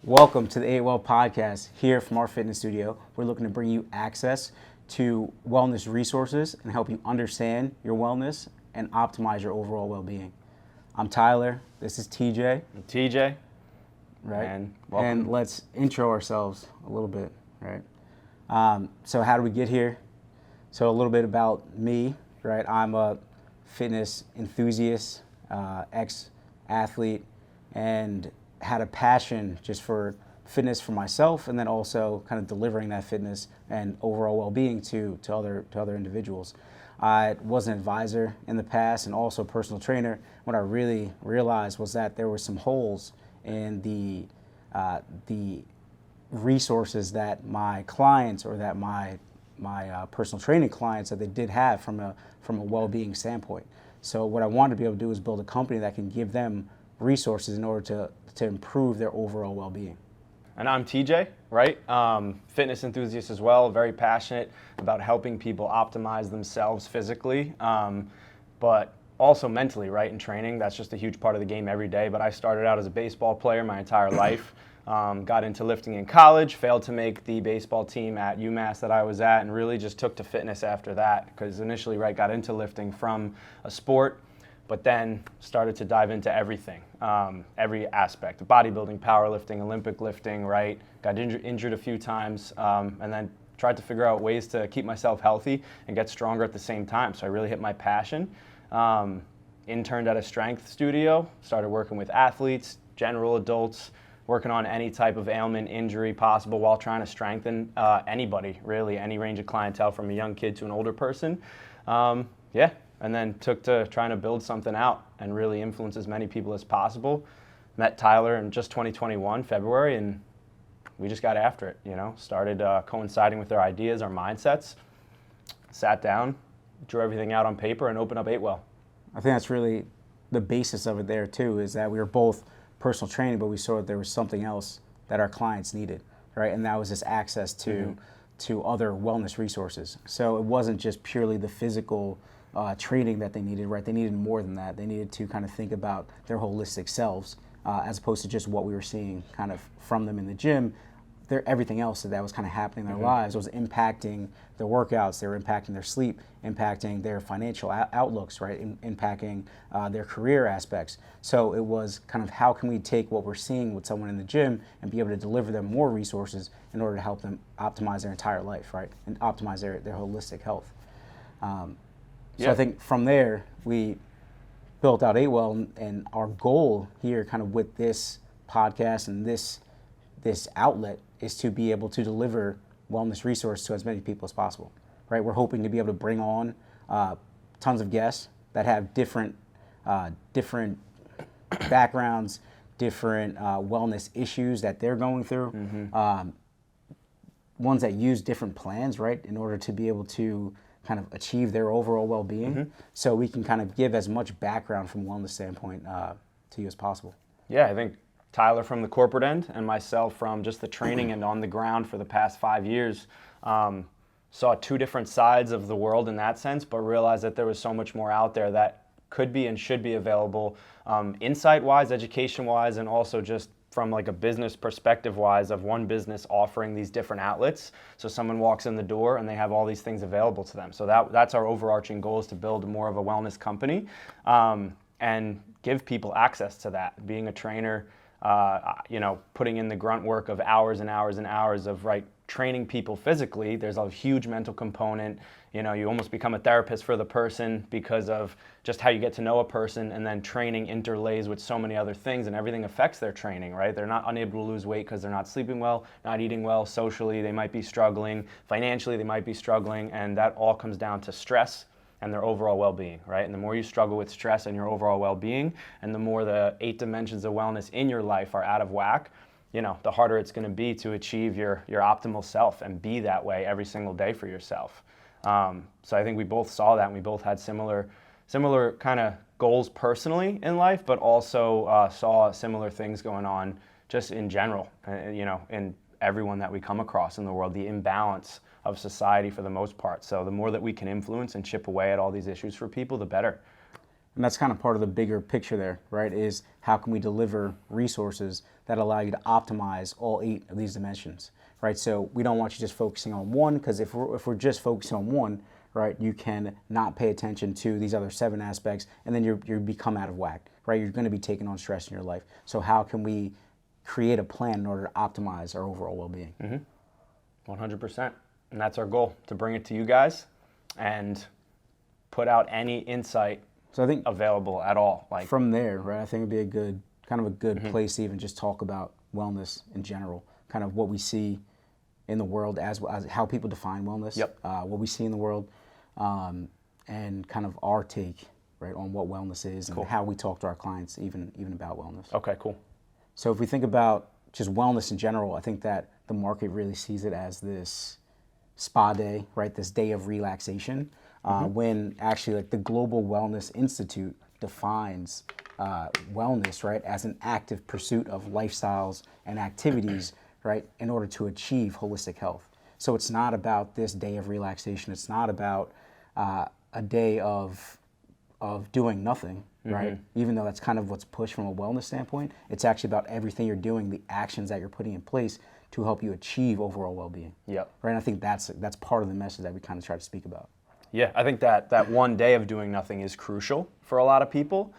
Welcome to the Eight Well podcast. Here from our fitness studio, we're looking to bring you access to wellness resources and help you understand your wellness and optimize your overall well-being. I'm Tyler. This is TJ. I'm TJ. Right. And welcome. And let's intro ourselves a little bit. Right. So how do we get here? So a little bit about me. Right. I'm a fitness enthusiast, ex-athlete, and had a passion just for fitness for myself, and then also kind of delivering that fitness and overall well-being to other individuals. I was an advisor in the past and also a personal trainer. What I really realized was that there were some holes in the resources that my clients or that my personal training clients that they did have from a well-being standpoint. So what I wanted to be able to do is build a company that can give them resources in order to improve their overall well-being. And I'm TJ, right? Fitness enthusiast as well, very passionate about helping people optimize themselves physically, but also mentally, right, in training. That's just a huge part of the game every day. But I started out as a baseball player my entire life, got into lifting in college, failed to make the baseball team at UMass that I was at, and really just took to fitness after that, because initially, right, got into lifting from a sport, but then started to dive into everything, every aspect, bodybuilding, powerlifting, Olympic lifting, right? Got injured a few times, and then tried to figure out ways to keep myself healthy and get stronger at the same time. So I really hit my passion. Interned at a strength studio, started working with athletes, general adults, working on any type of ailment, injury possible while trying to strengthen anybody, really, any range of clientele from a young kid to an older person. And then took to trying to build something out and really influence as many people as possible. Met Tyler in just 2021, February, and we just got after it, started coinciding with our ideas, our mindsets, sat down, drew everything out on paper, and opened up Eight Well. I think that's really the basis of it there too, is that we were both personal training, but we saw that there was something else that our clients needed, right? And that was this access to other wellness resources. So it wasn't just purely the physical training that they needed, right? They needed more than that. They needed to kind of think about their holistic selves as opposed to just what we were seeing kind of from them in the gym. Everything else that was kind of happening in their lives was impacting their workouts, they were impacting their sleep, impacting their financial outlooks, right? Impacting their career aspects. So it was kind of how can we take what we're seeing with someone in the gym and be able to deliver them more resources in order to help them optimize their entire life, right? And optimize their holistic health. So I think from there, we built out Eight Well, and our goal here kind of with this podcast and this outlet is to be able to deliver wellness resources to as many people as possible, right? We're hoping to be able to bring on tons of guests that have different backgrounds, different wellness issues that they're going through, ones that use different plans, right, in order to be able to kind of achieve their overall well-being. So we can kind of give as much background from a wellness standpoint to you as possible. Yeah, I think Tyler from the corporate end and myself from just the training and on the ground for the past 5 years saw two different sides of the world in that sense, but realized that there was so much more out there that could be and should be available insight-wise, education-wise, and also just from like a business perspective wise of one business offering these different outlets. So someone walks in the door and they have all these things available to them. So that's our overarching goal, is to build more of a wellness company and give people access to that. Being a trainer, putting in the grunt work of hours and hours and hours of training people physically, there's a huge mental component. You almost become a therapist for the person because of just how you get to know a person, and then training interlays with so many other things, and everything affects their training, right? They're not unable to lose weight because they're not sleeping well, not eating well. Socially, they might be struggling. Financially, they might be struggling, and that all comes down to stress and their overall well-being, right? And the more you struggle with stress and your overall well-being, and the more the 8 dimensions of wellness in your life are out of whack, the harder it's going to be to achieve your optimal self and be that way every single day for yourself. So I think we both saw that, and we both had similar kind of goals personally in life, but also saw similar things going on just in general, in everyone that we come across in the world, the imbalance of society for the most part. So the more that we can influence and chip away at all these issues for people, the better. And that's kind of part of the bigger picture there, right? Is how can we deliver resources that allow you to optimize all 8 of these dimensions, right? So we don't want you just focusing on one, because if we're just focusing on one, right, you can not pay attention to these other 7 aspects, and then you become out of whack, right? You're going to be taking on stress in your life. So how can we create a plan in order to optimize our overall well-being? 100%. And that's our goal, to bring it to you guys and put out any insight So I think available at all. Like, from there, right, I think it'd be a good place to even just talk about wellness in general, kind of what we see in the world as how people define wellness, what we see in the world, and kind of our take, right, on what wellness is and how we talk to our clients even about wellness. Okay, cool. So if we think about just wellness in general, I think that the market really sees it as this spa day, right, this day of relaxation, when actually like the Global Wellness Institute defines wellness, right, as an active pursuit of lifestyles and activities, right, in order to achieve holistic health. So it's not about this day of relaxation. It's not about a day of doing nothing, right? Even though that's kind of what's pushed from a wellness standpoint, it's actually about everything you're doing, the actions that you're putting in place to help you achieve overall well-being. Yep. Right. And I think that's part of the message that we kind of try to speak about. Yeah, I think that one day of doing nothing is crucial for a lot of people.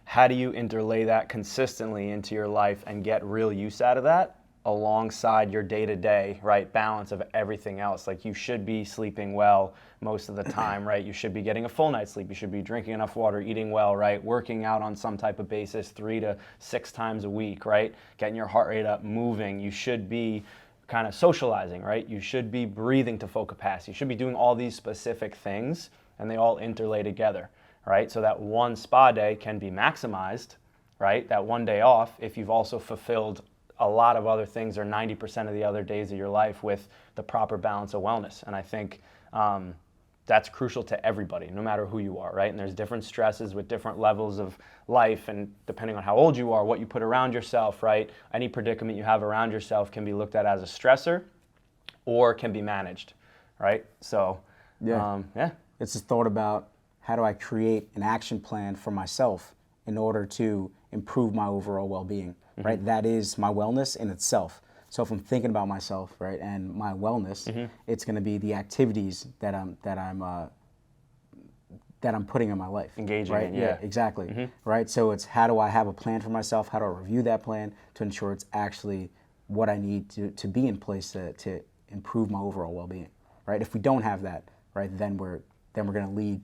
How do you interlay that consistently into your life and get real use out of that alongside your day-to-day, right, balance of everything else? Like, you should be sleeping well most of the time, right? You should be getting a full night's sleep. You should be drinking enough water, eating well, right? Working out on some type of basis 3 to 6 times a week, right? Getting your heart rate up, moving. You should be kind of socializing, right? You should be breathing to full capacity. You should be doing all these specific things, and they all interlay together, right? So that one spa day can be maximized, right? That one day off, if you've also fulfilled a lot of other things, or 90% of the other days of your life, with the proper balance of wellness. And I think that's crucial to everybody, no matter who you are, right? And there's different stresses with different levels of life, and depending on how old you are, what you put around yourself, right? Any predicament you have around yourself can be looked at as a stressor or can be managed, right? So, It's just thought about, how do I create an action plan for myself in order to improve my overall well-being, right? That is my wellness in itself. So if I'm thinking about myself, right, and my wellness, it's going to be the activities that I'm putting in my life. Engaging right? in, yeah. Exactly. Right. So it's, how do I have a plan for myself? How do I review that plan to ensure it's actually what I need to be in place to improve my overall well-being, right? If we don't have that, right, then we're going to lead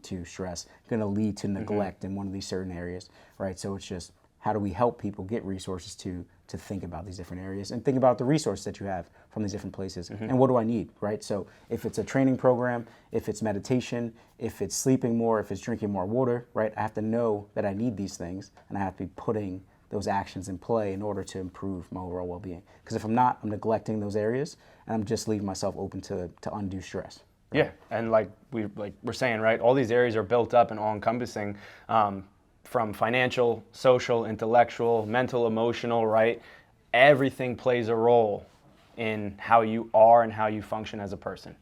to stress, going to lead to neglect in one of these certain areas, right? So it's just, how do we help people get resources to think about these different areas and think about the resources that you have from these different places, and what do I need, right? So if it's a training program, if it's meditation, if it's sleeping more, if it's drinking more water, right, I have to know that I need these things, and I have to be putting those actions in play in order to improve my overall well-being. Because if I'm not, I'm neglecting those areas, and I'm just leaving myself open to undue stress. Right? Yeah, and like we're saying, right, all these areas are built up and all-encompassing, from financial, social, intellectual, mental, emotional, right? Everything plays a role in how you are and how you function as a person.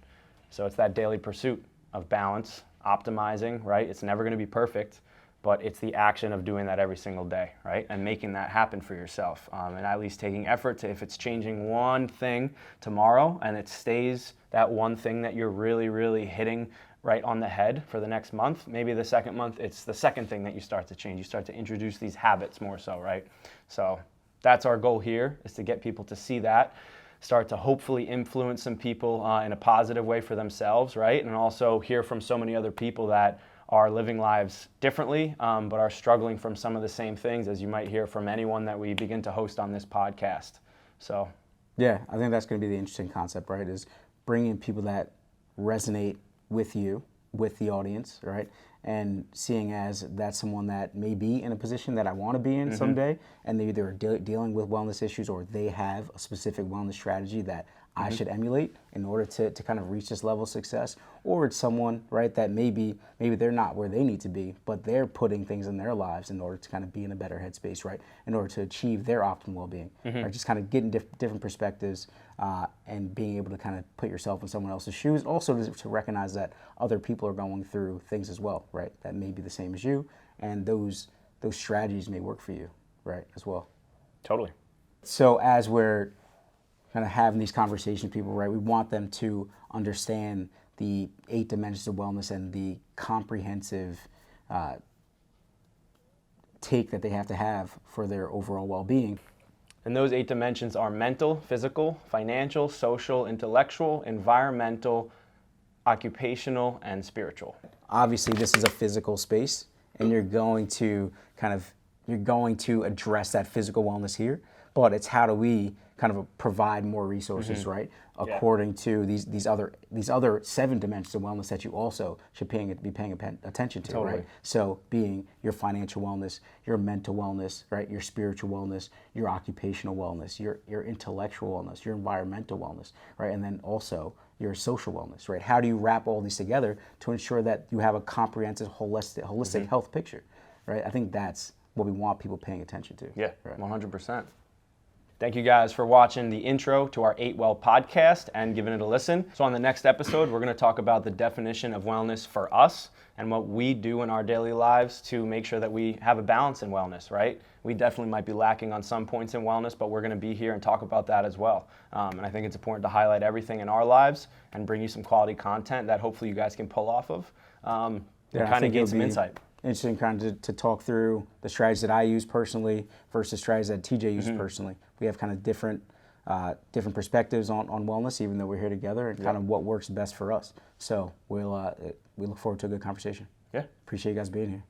So it's that daily pursuit of balance, optimizing, right? It's never going to be perfect, but it's the action of doing that every single day, right? And making that happen for yourself, and at least taking effort to, if it's changing one thing tomorrow and it stays that one thing that you're really, really hitting right on the head for the next month, maybe the second month, it's the second thing that you start to change. You start to introduce these habits more so, right? So that's our goal here, is to get people to see that, start to hopefully influence some people in a positive way for themselves, right? And also hear from so many other people that are living lives differently, but are struggling from some of the same things, as you might hear from anyone that we begin to host on this podcast. So, yeah, I think that's going to be the interesting concept, right? Is bringing people that resonate with you, with the audience, right? And seeing as that's someone that may be in a position that I want to be in someday, and they either are dealing with wellness issues, or they have a specific wellness strategy that I should emulate in order to kind of reach this level of success, or it's someone, right, that maybe they're not where they need to be, but they're putting things in their lives in order to kind of be in a better headspace, right, in order to achieve their optimal well-being, right, just kind of getting different perspectives and being able to kind of put yourself in someone else's shoes, also to recognize that other people are going through things as well, right, that may be the same as you, and those strategies may work for you, right, as well. Totally. So as we're kind of having these conversations with people, right, we want them to understand the 8 dimensions of wellness and the comprehensive take that they have to have for their overall well-being. And those 8 dimensions are mental, physical, financial, social, intellectual, environmental, occupational, and spiritual. Obviously, this is a physical space, and you're going to address that physical wellness here, but it's how do we kind of provide more resources, right, according to these other 7 dimensions of wellness that you also should be paying attention to, Totally. right? So being your financial wellness, your mental wellness, right, your spiritual wellness, your occupational wellness, your intellectual wellness, your environmental wellness, right, and then also your social wellness, right? How do you wrap all these together to ensure that you have a comprehensive, holistic health picture, right? I think that's what we want people paying attention to. Yeah, right. 100%. Thank you guys for watching the intro to our 8 Well podcast and giving it a listen. So on the next episode, we're going to talk about the definition of wellness for us and what we do in our daily lives to make sure that we have a balance in wellness, right? We definitely might be lacking on some points in wellness, but we're going to be here and talk about that as well. And I think it's important to highlight everything in our lives and bring you some quality content that hopefully you guys can pull off of and kind of gain some insight. Interesting kind of to talk through the strategies that I use personally versus strategies that TJ uses personally. We have kind of different perspectives on wellness, even though we're here together, and kind of what works best for us. So we look forward to a good conversation. Yeah. Appreciate you guys being here.